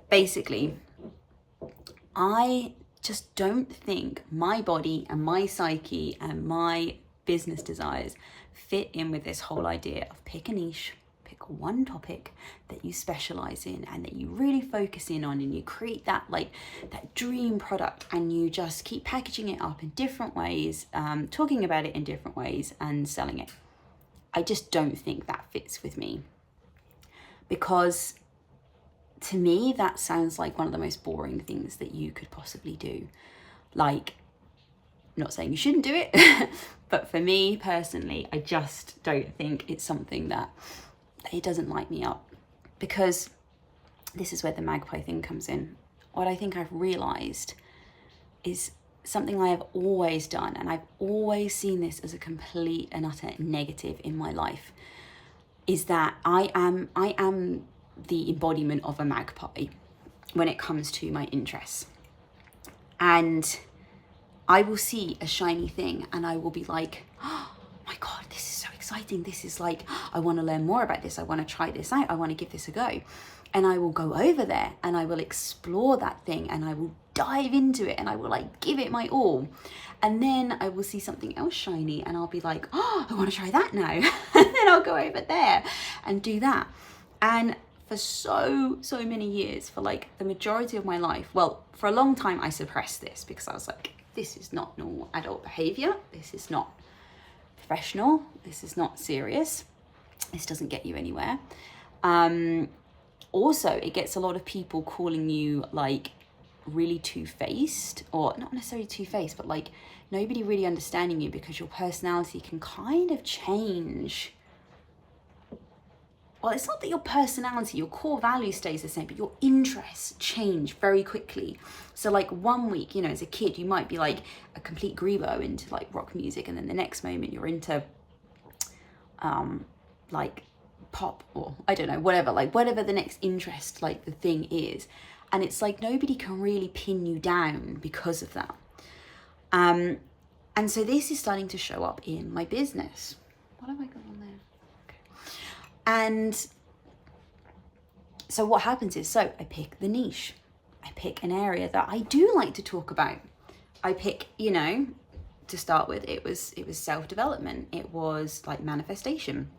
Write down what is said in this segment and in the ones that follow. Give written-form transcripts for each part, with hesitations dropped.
basically, I just don't think my body and my psyche and my business desires fit in with this whole idea of pick a niche, pick one topic that you specialize in and that you really focus in on, and you create that dream product, and you just keep packaging it up in different ways, talking about it in different ways and selling it. I just don't think that fits with me, because to me that sounds like one of the most boring things that you could possibly do. Like, I'm not saying you shouldn't do it, but for me personally, I just don't think it's something that it doesn't light me up, because this is where the magpie thing comes in. What I think I've realized is something I have always done, and I've always seen this as a complete and utter negative in my life, is that I am the embodiment of a magpie when it comes to my interests. And I will see a shiny thing and I will be like, oh my God, this is so exciting. This is like, I want to learn more about this. I want to try this out. I want to give this a go. And I will go over there and I will explore that thing and I will dive into it and I will like give it my all. And then I will see something else shiny and I'll be like, oh, I want to try that now. And then I'll go over there and do that. And for so many years, for like the majority of my life, well, for a long time, I suppressed this because I was like, this is not normal adult behavior. This is not professional. This is not serious. This doesn't get you anywhere. Also, it gets a lot of people calling you like really two-faced, or not necessarily two-faced, but like nobody really understanding you, because your personality can kind of change. Well, it's not that your personality, your core value stays the same, but your interests change very quickly. So like one week, you know, as a kid, you might be like a complete grebo into like rock music, and then the next moment you're into like pop, or I don't know, whatever the next interest, like the thing is. And it's like nobody can really pin you down because of that. And so this is starting to show up in my business. What have I got on there? And so what happens is, so I pick the niche. I pick an area that I do like to talk about. I pick, you know, to start with, it was self-development. It was like manifestation.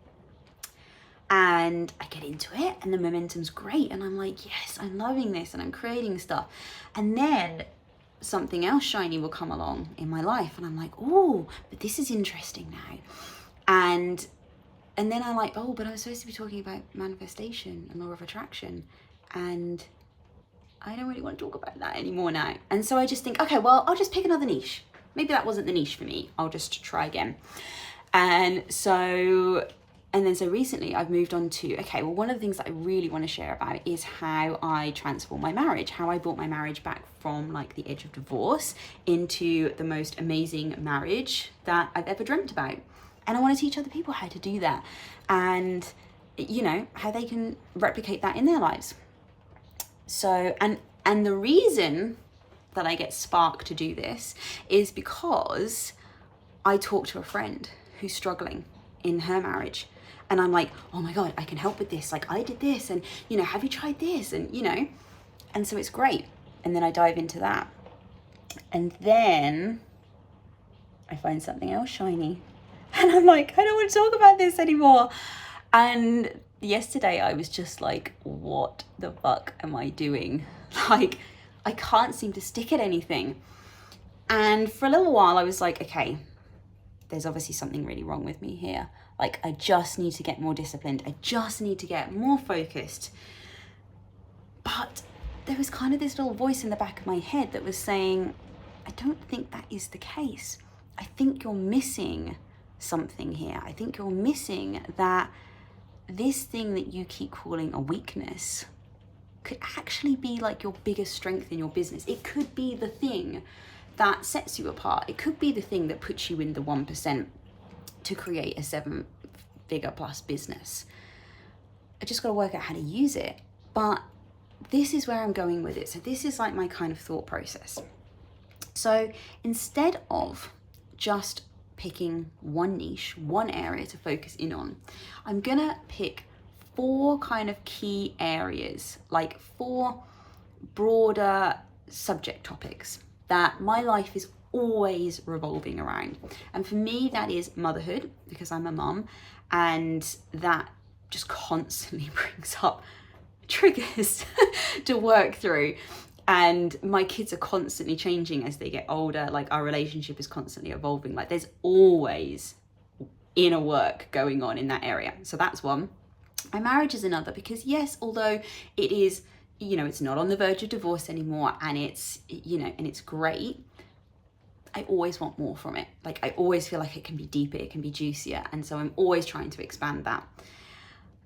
And I get into it and the momentum's great. And I'm like, yes, I'm loving this and I'm creating stuff. And then something else shiny will come along in my life. And I'm like, oh, but this is interesting now. And then I'm like, oh, but I'm supposed to be talking about manifestation and law of attraction. And I don't really want to talk about that anymore now. And so I just think, okay, well, I'll just pick another niche. Maybe that wasn't the niche for me. I'll just try again. And so recently I've moved on to, okay, well, one of the things that I really want to share about is how I transformed my marriage, how I brought my marriage back from like the edge of divorce into the most amazing marriage that I've ever dreamt about. And I want to teach other people how to do that, and, you know, how they can replicate that in their lives. So, and the reason that I get sparked to do this is because I talk to a friend who's struggling in her marriage. And I'm like, oh my God, I can help with this. Like I did this, and, you know, have you tried this? And, you know, and so it's great. And then I dive into that. And then I find something else shiny. And I'm like, I don't want to talk about this anymore. And yesterday I was just like, what the fuck am I doing? Like, I can't seem to stick at anything. And for a little while I was like, okay, there's obviously something really wrong with me here. Like, I just need to get more disciplined. I just need to get more focused. But there was kind of this little voice in the back of my head that was saying, I don't think that is the case. I think you're missing something here. I think you're missing that this thing that you keep calling a weakness could actually be like your biggest strength in your business. It could be the thing that sets you apart. It could be the thing that puts you in the 1% to create a 7-figure plus business. I just got to work out how to use it. But this is where I'm going with it. So this is like my kind of thought process. So instead of just picking one niche, one area to focus in on, I'm gonna pick 4 kind of key areas, like 4 broader subject topics that my life is always revolving around. And for me, that is motherhood, because I'm a mum, and that just constantly brings up triggers to work through. And my kids are constantly changing as they get older. Like, our relationship is constantly evolving. Like, there's always inner work going on in that area. So that's one. My marriage is another, because yes, although it is, you know, it's not on the verge of divorce anymore, and it's, you know, and it's great, I always want more from it. Like, I always feel like it can be deeper, it can be juicier. And so I'm always trying to expand that.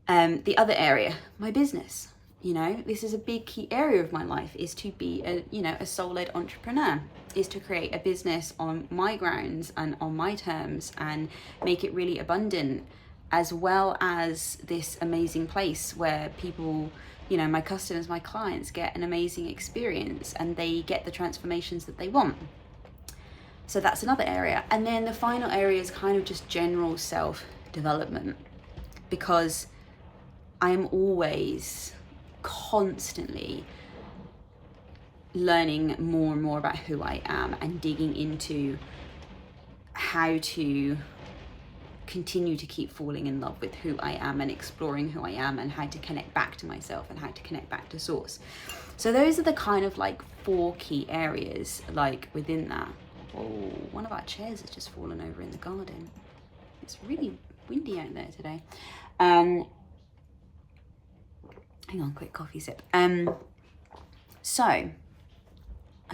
The other area, my business. You know, this is a big key area of my life, is to be a, you know, a soul-led entrepreneur, is to create a business on my grounds and on my terms and make it really abundant, as well as this amazing place where people, you know, my customers, my clients get an amazing experience and they get the transformations that they want. So that's another area. And then the final area is kind of just general self-development, because I'm always constantly learning more and more about who I am and digging into how to continue to keep falling in love with who I am and exploring who I am and how to connect back to myself and how to connect back to source. So those are the kind of like 4 key areas like within that. Oh, one of our chairs has just fallen over in the garden. It's really windy out there today. Hang on, quick coffee sip. So I'm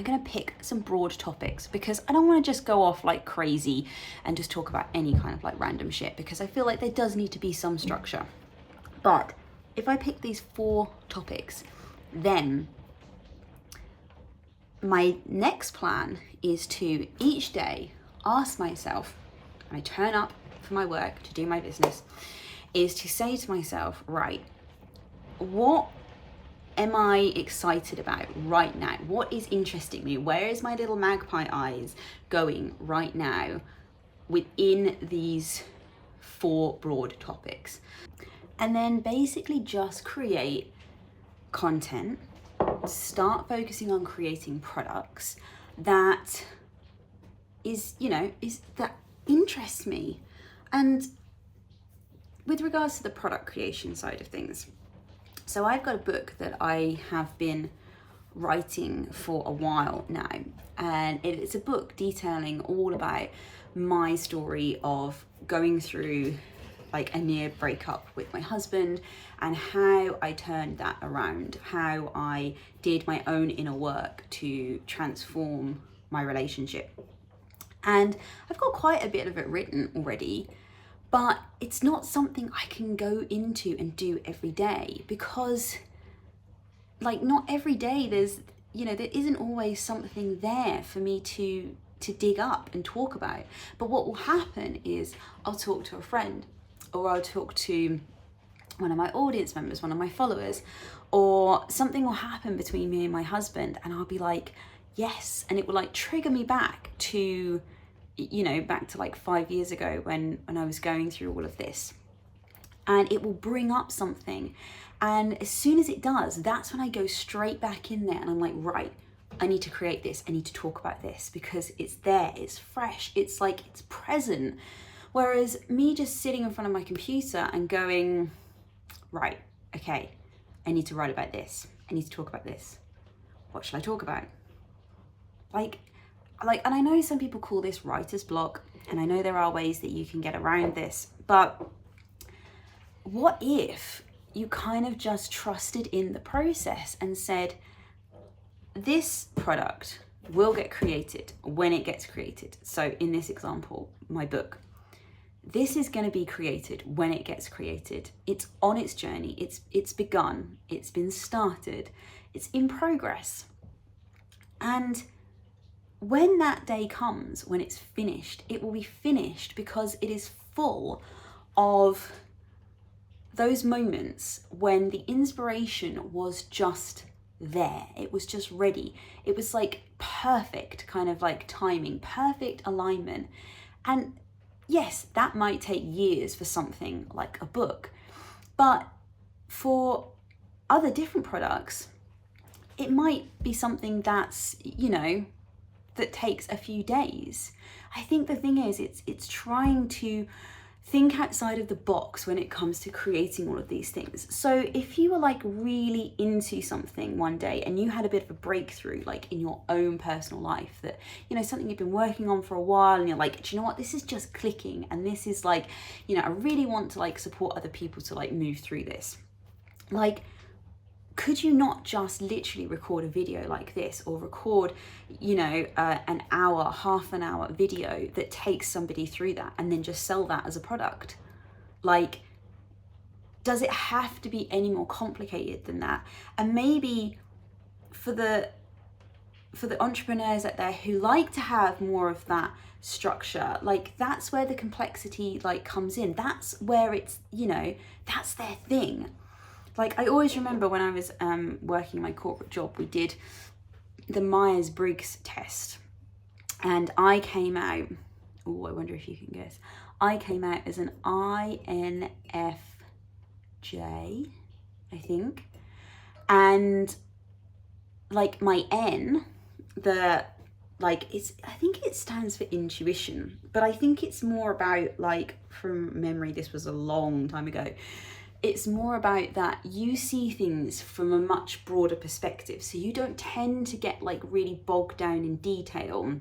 going to pick some broad topics, because I don't want to just go off like crazy and just talk about any kind of like random shit, because I feel like there does need to be some structure. But if I pick these 4 topics, then my next plan is to each day ask myself, when I turn up for my work to do my business, is to say to myself, right, what am I excited about right now? What is interesting me? Where is my little magpie eyes going right now within these 4 broad topics? And then basically just create content, start focusing on creating products that is, you know, that interests me. And with regards to the product creation side of things, so I've got a book that I have been writing for a while now, and it's a book detailing all about my story of going through like a near breakup with my husband and how I turned that around, how I did my own inner work to transform my relationship. And I've got quite a bit of it written already, but it's not something I can go into and do every day, because like not every day there's, you know, there isn't always something there for me to dig up and talk about. But what will happen is I'll talk to a friend, or I'll talk to one of my audience members, one of my followers, or something will happen between me and my husband, and I'll be like, yes, and it will like trigger me back to, you know, back to like 5 years ago when I was going through all of this, and it will bring up something. And as soon as it does, that's when I go straight back in there and I'm like, right, I need to create this. I need to talk about this, because it's there, it's fresh, it's like, it's present. Whereas me just sitting in front of my computer and going, right, okay, I need to write about this. I need to talk about this. What should I talk about? Like, and I know some people call this writer's block, and I know there are ways that you can get around this, but what if you kind of just trusted in the process and said, this product will get created when it gets created. So in this example, my book, this is going to be created when it gets created. It's on its journey. It's begun. It's been started. It's in progress. And when that day comes, when it's finished, it will be finished because it is full of those moments when the inspiration was just there. It was just ready. It was like perfect kind of like timing, perfect alignment. And yes, that might take years for something like a book, but for other different products, it might be something that's, you know, that takes a few days. I think the thing is, it's trying to think outside of the box when it comes to creating all of these things. So if you were like really into something one day and you had a bit of a breakthrough, like in your own personal life, that, you know, something you've been working on for a while, and you're like, do you know what, this is just clicking, and this is like, you know, I really want to like support other people to like move through this. Like, could you not just literally record a video like this, or record, you know, an hour, half an hour video that takes somebody through that, and then just sell that as a product? Like, does it have to be any more complicated than that? And maybe for the entrepreneurs out there who like to have more of that structure, like that's where the complexity like comes in. That's where it's, you know, that's their thing. Like, I always remember when I was working my corporate job, we did the Myers-Briggs test, and I came out, oh, I wonder if you can guess, I came out as an INFJ, I think, and like my N, I think it stands for intuition, but I think it's more about, like, from memory, this was a long time ago, it's more about that you see things from a much broader perspective. So you don't tend to get like really bogged down in detail.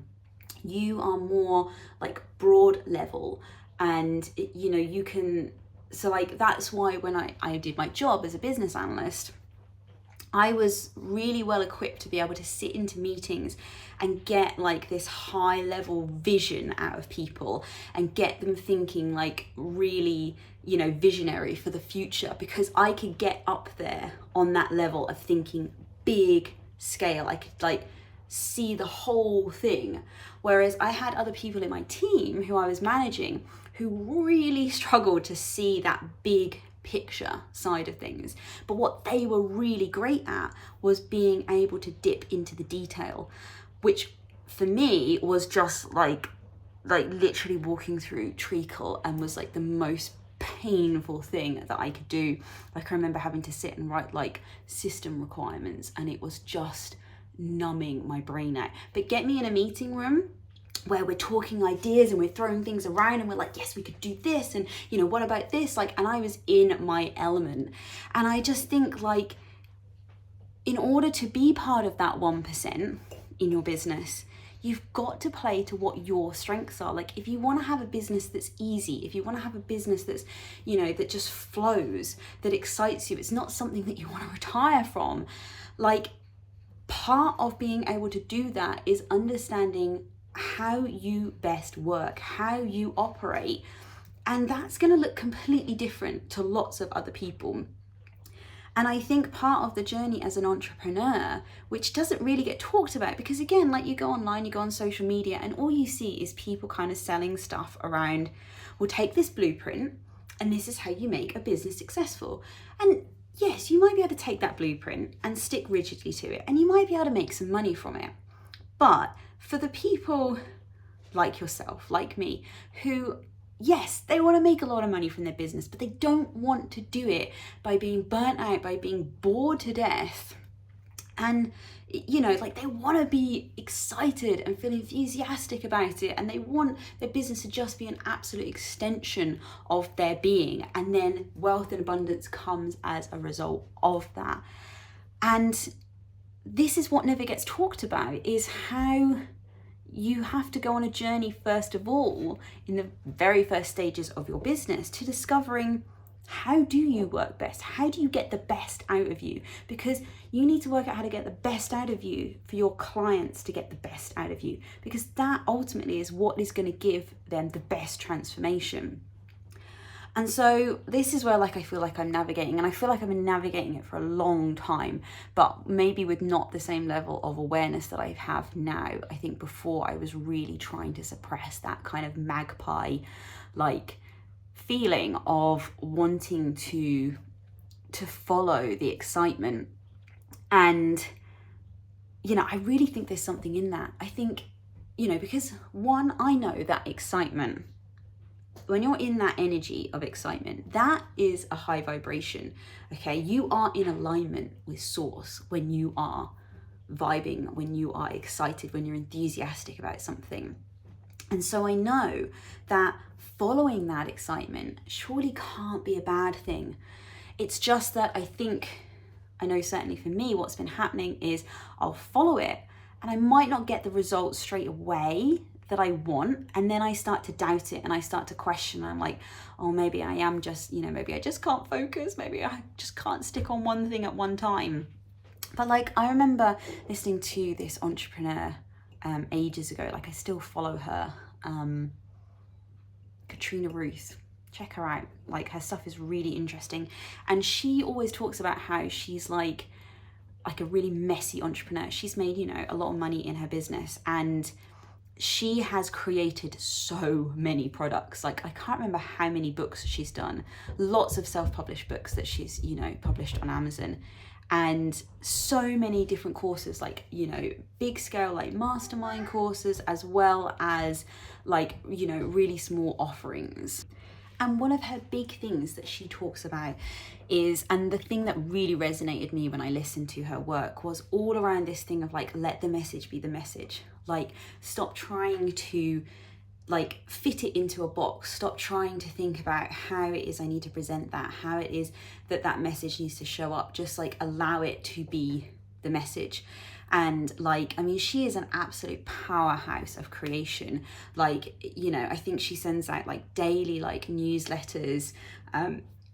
You are more like broad level, and you know, you can, so like that's why when I did my job as a business analyst, I was really well equipped to be able to sit into meetings and get like this high level vision out of people and get them thinking like really, you know, visionary for the future, because I could get up there on that level of thinking big scale. I could like see the whole thing. Whereas I had other people in my team who I was managing who really struggled to see that big picture side of things. But what they were really great at was being able to dip into the detail, which for me was just like literally walking through treacle, and was like the most painful thing that I could do. Like, I remember having to sit and write like system requirements, and it was just numbing my brain out. But get me in a meeting room where we're talking ideas and we're throwing things around and we're like, yes, we could do this, and you know, what about this? Like, and I was in my element. And I just think, like, in order to be part of that 1% in your business, you've got to play to what your strengths are. Like, if you want to have a business that's easy, if you want to have a business that's, you know, that just flows, that excites you, it's not something that you want to retire from. Like, part of being able to do that is understanding how you best work, how you operate. And that's going to look completely different to lots of other people. And I think part of the journey as an entrepreneur, which doesn't really get talked about, because again, like, you go online, you go on social media, and all you see is people kind of selling stuff around, well, take this blueprint and this is how you make a business successful. And yes, you might be able to take that blueprint and stick rigidly to it, and you might be able to make some money from it. But for the people like yourself, like me, who, yes, they want to make a lot of money from their business, but they don't want to do it by being burnt out, by being bored to death. And, you know, like, they want to be excited and feel enthusiastic about it, and they want their business to just be an absolute extension of their being. And then wealth and abundance comes as a result of that. And this is what never gets talked about, is how you have to go on a journey, first of all, in the very first stages of your business, to discovering, how do you work best? How do you get the best out of you? Because you need to work out how to get the best out of you for your clients to get the best out of you, because that ultimately is what is going to give them the best transformation. And so this is where, like, I feel like I'm navigating, and I feel like I've been navigating it for a long time, but maybe with not the same level of awareness that I have now. I think before I was really trying to suppress that kind of magpie, like, feeling of wanting to follow the excitement. And, you know, I really think there's something in that. I think, you know, because one, I know that excitement, when you're in that energy of excitement, that is a high vibration, okay? You are in alignment with source when you are vibing, when you are excited, when you're enthusiastic about something. And so I know that following that excitement surely can't be a bad thing. It's just that I know certainly for me, what's been happening is I'll follow it and I might not get the results straight away that I want. And then I start to doubt it and I start to question. I'm like, oh, maybe I am just, maybe I just can't focus. Maybe I just can't stick on one thing at one time. But like, I remember listening to this entrepreneur ages ago. Like, I still follow her, Katrina Ruth. Check her out. Like, her stuff is really interesting. And she always talks about how she's like a really messy entrepreneur. She's made, a lot of money in her business, and she has created so many products. Like, I can't remember how many books she's done. Lots of self-published books that she's, published on Amazon. And so many different courses, like, big scale, like mastermind courses, as well as like, really small offerings. And one of her big things that she talks about is, and the thing that really resonated with me when I listened to her work, was all around this thing of like, let the message be the message. Like, stop trying to like fit it into a box. Stop trying to think about how it is I need to present that, how it is that message needs to show up. Just like allow it to be the message. And like, I mean, she is an absolute powerhouse of creation. Like, I think she sends out like daily like newsletters.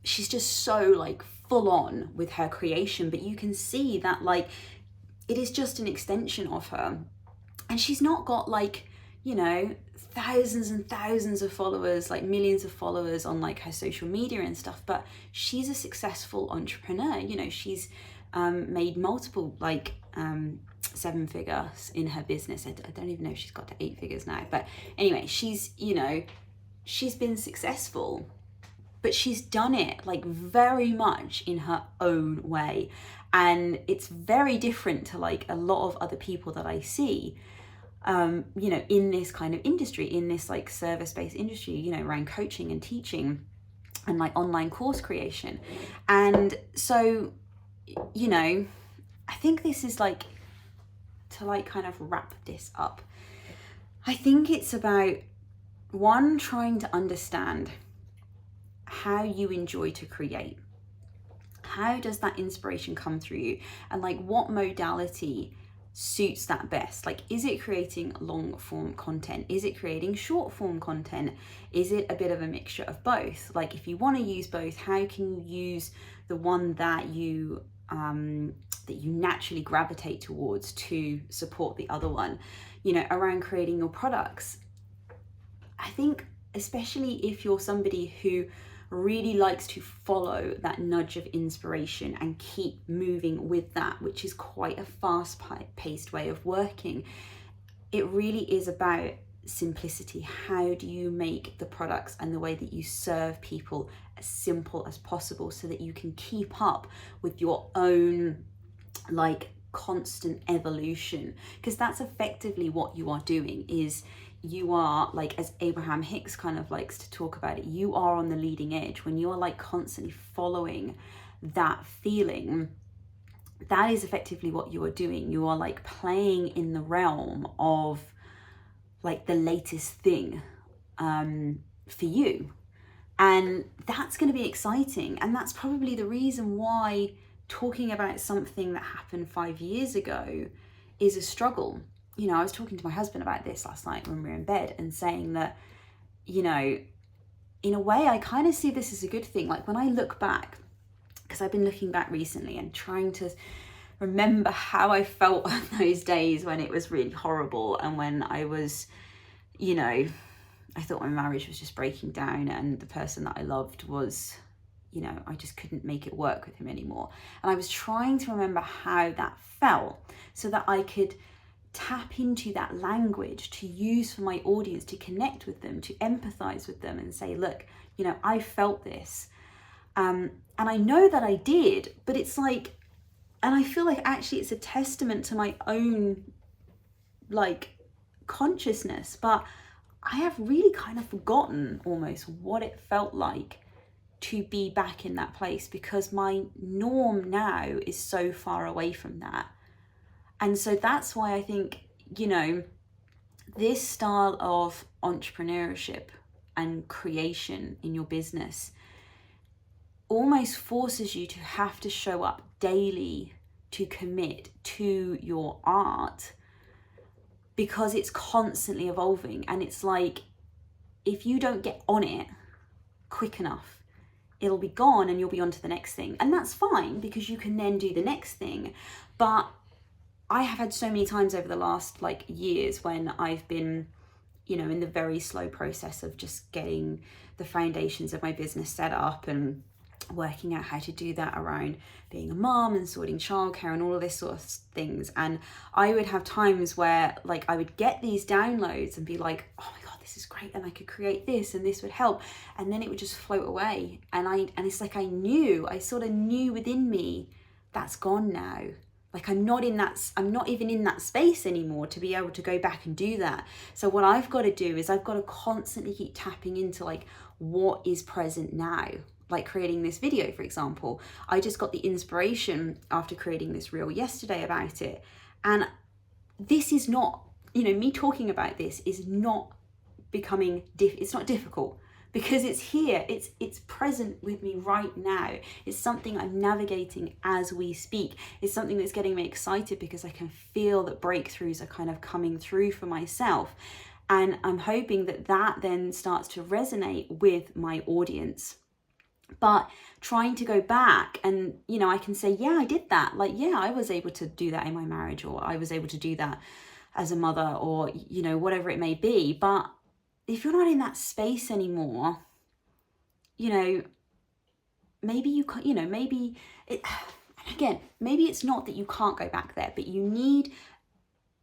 She's just so like full on with her creation, but you can see that like it is just an extension of her. And she's not got like, thousands and thousands of followers, like millions of followers on like her social media and stuff, but she's a successful entrepreneur. She's made multiple like 7 figures in her business. I don't even know if she's got to 8 figures now, but anyway, she's been successful, but she's done it like very much in her own way. And it's very different to like a lot of other people that I see, in this kind of industry, in this like service-based industry, around coaching and teaching and like online course creation. And so, I think this is like, to like kind of wrap this up, I think it's about, one, trying to understand how you enjoy to create. How does that inspiration come through you? And like, what modality suits that best? Like, is it creating long form content? Is it creating short form content? Is it a bit of a mixture of both? Like, if you want to use both, how can you use the one that you naturally gravitate towards to support the other one, around creating your products? I think, especially if you're somebody who really likes to follow that nudge of inspiration and keep moving with that, which is quite a fast-paced way of working, it really is about simplicity. How do you make the products and the way that you serve people as simple as possible, so that you can keep up with your own like constant evolution? Because that's effectively what you are doing. Is you are, like, as Abraham Hicks kind of likes to talk about it, you are on the leading edge. When you're like constantly following that feeling, that is effectively what you are doing. You are like playing in the realm of like the latest thing for you. And that's going to be exciting. And that's probably the reason why talking about something that happened 5 years ago is a struggle. I was talking to my husband about this last night when we were in bed, and saying that, in a way, I kind of see this as a good thing. Like, when I look back, because I've been looking back recently and trying to remember how I felt on those days when it was really horrible, and when I was, I thought my marriage was just breaking down, and the person that I loved was, I just couldn't make it work with him anymore. And I was trying to remember how that felt, so that I could tap into that language to use for my audience, to connect with them, to empathize with them, and say, look, I felt this. And I know that I did, but it's like, and I feel like actually it's a testament to my own like consciousness, but I have really kind of forgotten almost what it felt like to be back in that place, because my norm now is so far away from that. And so that's why I think, you know, this style of entrepreneurship and creation in your business almost forces you to have to show up daily to commit to your art, because it's constantly evolving. And it's like, if you don't get on it quick enough, it'll be gone and you'll be on to the next thing. And that's fine, because you can then do the next thing. But I have had so many times over the last like years when I've been, you know, in the very slow process of just getting the foundations of my business set up and working out how to do that around being a mom and sorting childcare and all of this sort of things. And I would have times where like I would get these downloads and be like, oh my God, this is great, and I could create this and this would help, and then it would just float away. And it's like I sort of knew within me, that's gone now. Like I'm not even in that space anymore to be able to go back and do that. So what I've got to do is I've got to constantly keep tapping into like what is present now. Like creating this video, for example, I just got the inspiration after creating this reel yesterday about it. And this is not, you know, me talking about this is not becoming, it's not difficult, because it's here, it's present with me right now. It's something I'm navigating as we speak. It's something that's getting me excited because I can feel that breakthroughs are kind of coming through for myself. And I'm hoping that that then starts to resonate with my audience. But trying to go back and, you know, I can say, yeah, I did that. Like, yeah, I was able to do that in my marriage, or I was able to do that as a mother, or, you know, whatever it may be. But if you're not in that space anymore, you know, maybe you can't, you know, maybe it, again, maybe it's not that you can't go back there, but you need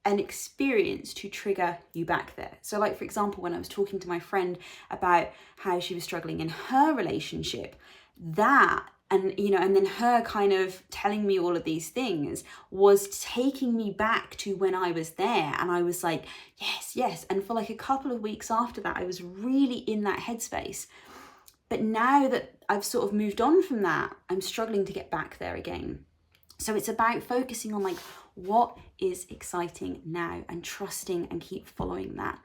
an experience to trigger you back there. So like, for example, when I was talking to my friend about how she was struggling in her relationship, that, and, you know, and then her kind of telling me all of these things was taking me back to when I was there. And I was like, yes, yes. And for like a couple of weeks after that, I was really in that headspace. But now that I've sort of moved on from that, I'm struggling to get back there again. So it's about focusing on like, what is exciting now, and trusting and keep following that.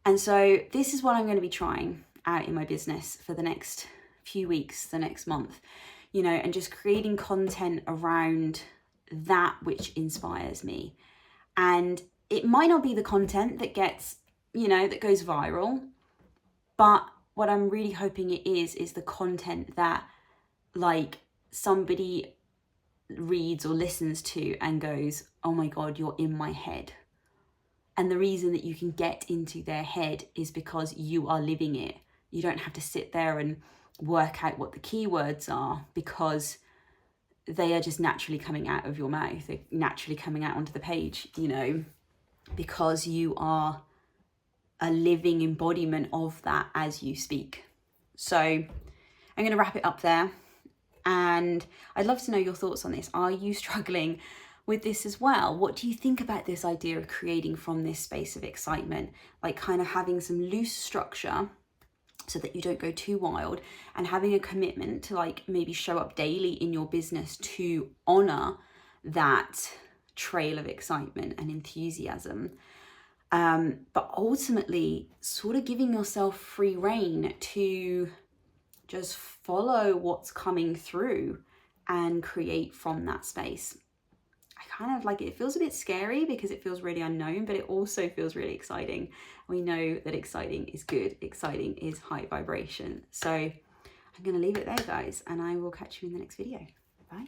And so this is what I'm going to be trying out in my business for the next few weeks, the next month, you know, and just creating content around that which inspires me. And it might not be the content that gets, you know, that goes viral, but what I'm really hoping it is the content that like somebody reads or listens to and goes, oh my God, you're in my head. And the reason that you can get into their head is because you are living it. You don't have to sit there and work out what the keywords are, because they are just naturally coming out of your mouth. They're naturally coming out onto the page, you know, because you are a living embodiment of that as you speak. So I'm going to wrap it up there. And I'd love to know your thoughts on this. Are you struggling with this as well? What do you think about this idea of creating from this space of excitement, like kind of having some loose structure so that you don't go too wild, and having a commitment to like maybe show up daily in your business to honor that trail of excitement and enthusiasm? But ultimately sort of giving yourself free rein to just follow what's coming through and create from that space. I kind of like it. It feels a bit scary because it feels really unknown, but it also feels really exciting. We know that exciting is good. Exciting is high vibration. So I'm going to leave it there, guys, and I will catch you in the next video. Bye.